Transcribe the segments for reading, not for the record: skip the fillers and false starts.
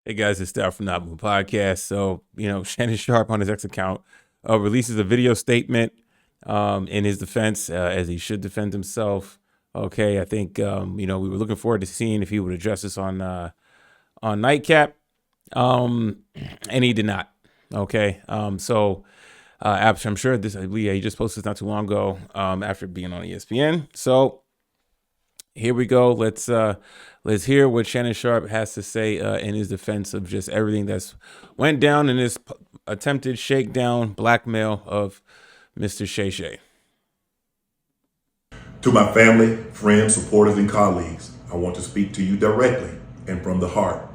Hey guys, it's Star from the Apple Podcast. So, Shannon Sharpe on his X account releases a video statement in his defense, as he should defend himself. Okay, I think we were looking forward to seeing if he would address this on Nightcap, um, and he did not. Okay, I'm sure he just posted this not too long ago after being on ESPN. So here we go. Let's hear what Shannon Sharpe has to say in his defense of just everything that's went down in this attempted shakedown blackmail of Mr. Shay Shay. To my family, friends, supporters, and colleagues, I want to speak to you directly and from the heart.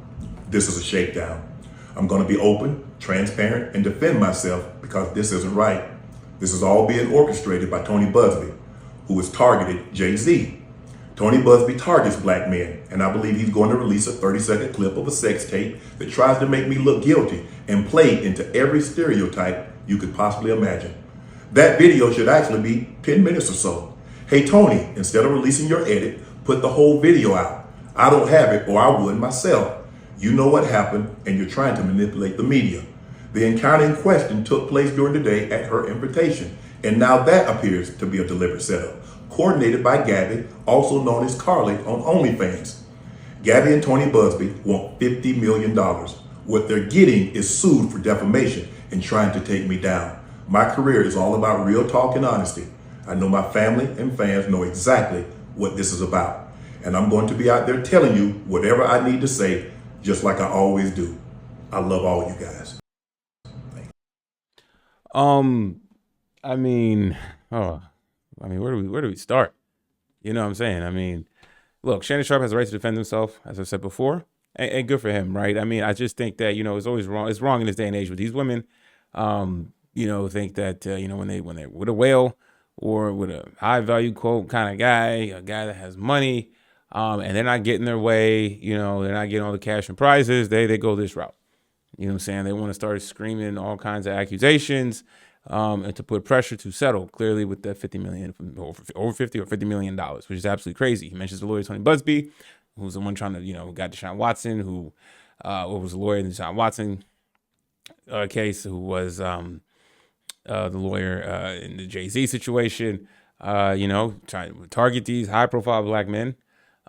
This is a shakedown. I'm going to be open, transparent, and defend myself because this isn't right. This is all being orchestrated by Tony Buzbee, who has targeted Jay-Z. Tony Buzbee targets black men, and I believe he's going to release a 30-second clip of a sex tape that tries to make me look guilty and play into every stereotype you could possibly imagine. That video should actually be 10 minutes or so. Hey Tony, instead of releasing your edit, put the whole video out. I don't have it, or I would myself. You know what happened, and you're trying to manipulate the media. The encounter in question took place during the day at her invitation, and now that appears to be a deliberate setup, coordinated by Gabby, also known as Carly on OnlyFans. Gabby and Tony Buzbee want $50 million. What they're getting is sued for defamation and trying to take me down. My career is all about real talk and honesty. I know my family and fans know exactly what this is about. And I'm going to be out there telling you whatever I need to say, just like I always do. I love all you guys. Where do we start? You know what I'm saying? Look, Shannon Sharpe has a right to defend himself, as I said before, and good for him, right? I just think that, it's always wrong. It's wrong in this day and age with these women, think that, when they're with a whale or with a high value quote kind of guy, a guy that has money, and they're not getting their way, they're not getting all the cash and prizes, they go this route. You know what I'm saying? They want to start screaming all kinds of accusations, and to put pressure to settle clearly with that $50 million, over $50 million, which is absolutely crazy. He mentions the lawyer Tony Buzbee, who's the one trying to, got Deshaun Watson, who was a lawyer in the Deshaun Watson case, who was the lawyer in the Jay-Z situation, trying to target these high-profile black men.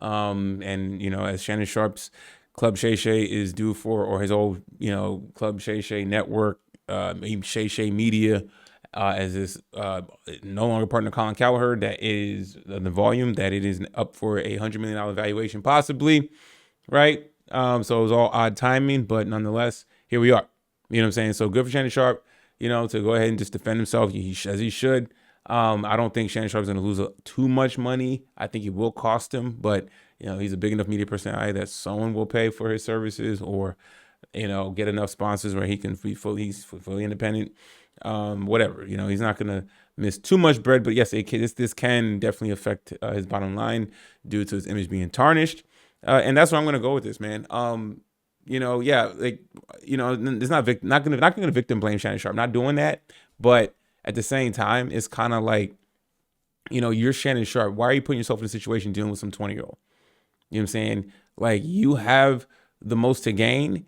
As Shannon Sharpe's Club Shay Shay is due for, or his old, Club Shay Shay network, Shay Shay Media, as this no longer partner Colin Cowherd, that is the volume that it is up for a $100 million valuation, possibly, right? So it was all odd timing, but nonetheless, here we are. You know what I'm saying? So good for Shannon Sharpe, to go ahead and just defend himself, as he should. I don't think Shannon Sharpe is going to lose too much money. I think it will cost him, but he's a big enough media personality that someone will pay for his services, or get enough sponsors where he can he's fully independent. Whatever, he's not going to miss too much bread, but yes, this can definitely affect his bottom line due to his image being tarnished. And that's where I'm going to go with this, man. It's not going to victim blame Shannon Sharpe. Not doing that, but at the same time, it's kind of like, you're Shannon Sharpe. Why are you putting yourself in a situation dealing with some 20-year-old? You know what I'm saying? Like, you have the most to gain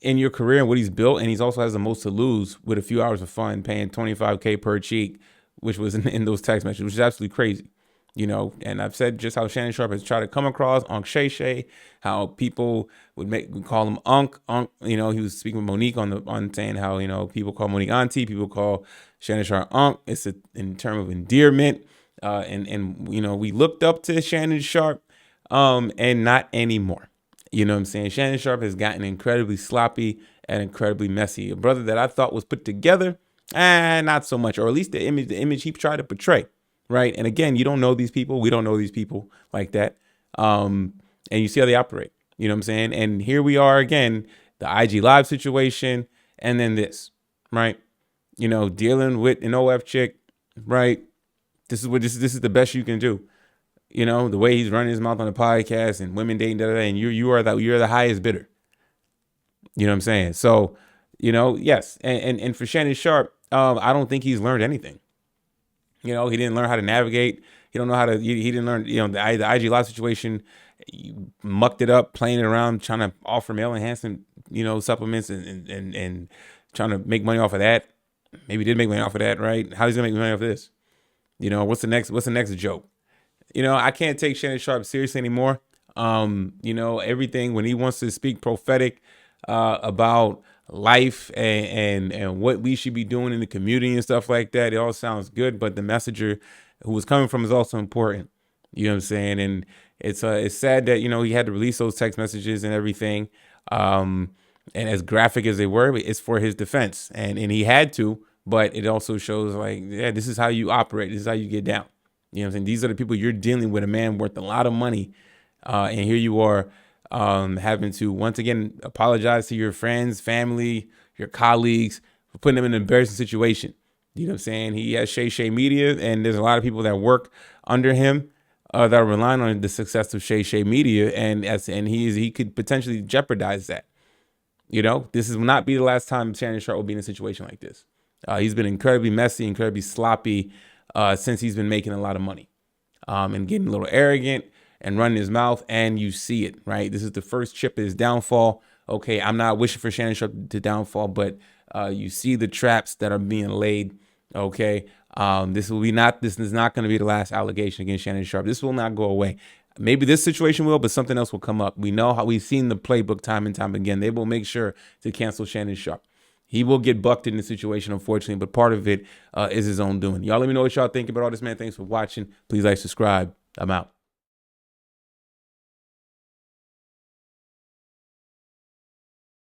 in your career and what he's built, and he's also has the most to lose with a few hours of fun, paying $25K per cheek, which was in those text messages, which is absolutely crazy. And I've said just how Shannon Sharpe has tried to come across on Shay Shay, how people would call him Unc. He was speaking with Monique on saying how, people call Monique Auntie, people call Shannon Sharpe Unc. It's in term of endearment. And we looked up to Shannon Sharpe, and not anymore. You know what I'm saying? Shannon Sharpe has gotten incredibly sloppy and incredibly messy. A brother that I thought was put together, not so much, or at least the image he tried to portray, right? And again, you don't know these people. We don't know these people like that. And you see how they operate. You know what I'm saying? And here we are again, the IG Live situation, and then this, right? Dealing with an OF chick, right? This is the best you can do. The way he's running his mouth on the podcast and women dating, and you're the highest bidder. You know what I'm saying? So, yes. And for Shannon Sharpe, I don't think he's learned anything. He didn't learn how to navigate. He didn't learn, the IG Live situation. He mucked it up, playing it around, trying to offer male enhancement supplements and trying to make money off of that. Maybe he did make money off of that, right? How's he gonna make money off this? What's the next joke? I can't take Shannon Sharpe seriously anymore. Everything when he wants to speak prophetic about life and what we should be doing in the community and stuff like that, it all sounds good, but the messenger who was coming from is also important. You know what I'm saying? And it's sad that he had to release those text messages and everything. And as graphic as they were, it's for his defense, and he had to. But it also shows this is how you operate. This is how you get down. You know what I'm saying? These are the people you're dealing with, a man worth a lot of money. And here you are having to, once again, apologize to your friends, family, your colleagues for putting them in an embarrassing situation. You know what I'm saying? He has Shay Media, and there's a lot of people that work under him that are relying on the success of Shay Media, and he could potentially jeopardize that. This will not be the last time Shannon Sharpe will be in a situation like this. He's been incredibly messy, incredibly sloppy since he's been making a lot of money and getting a little arrogant and running his mouth, and you see it, right? This is the first chip of his downfall. Okay, I'm not wishing for Shannon Sharpe to downfall, but you see the traps that are being laid. Okay, this is not going to be the last allegation against Shannon Sharpe. This will not go away. Maybe this situation will, but something else will come up. We know how we've seen the playbook time and time again. They will make sure to cancel Shannon Sharpe. He will get bucked in the situation, unfortunately, but part of it is his own doing. Y'all let me know what y'all think about all this, man. Thanks for watching. Please like, subscribe. I'm out.